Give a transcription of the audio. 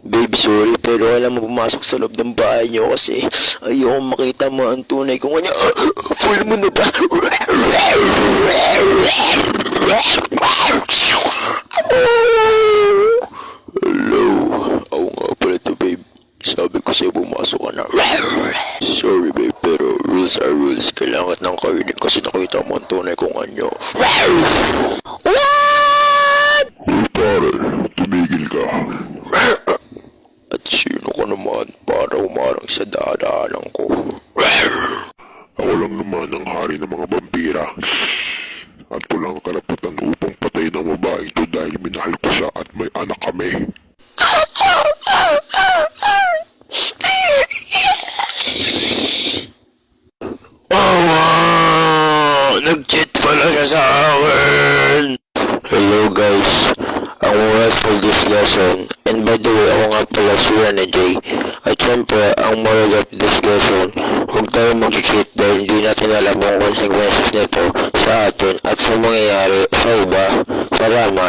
Babe, sorry pero alam mo pumasok sa loob ng bahay niyo kasi ayoko makita mo ang tunay kong kanya. Full mo na ba? Hello? Ako nga pala to, babe. Sabi ko sa'yo pumasok ka na. Sorry, babe, pero rules are rules. Kailangan ng karinig kasi nakita mo ang tunay kong anyo. What? Pare, tumigil ka. At sino ka naman para umarang sa dadaanan ko? Ako lang naman ang hari ng mga vampira. At walang karapatan upang patayin ang babae ito dahil minahal ko siya at may anak kami. Nag-cheat pala siya sa akin! Hello guys, ang moral for this lesson, and by the way, ako nga pala si Rene J. At syempre, ang moral of this lesson, huwag tayo mag-cheat dahil hindi natin alam ang consequences nito sa atin at sa mangyayari sa iba. Salamat!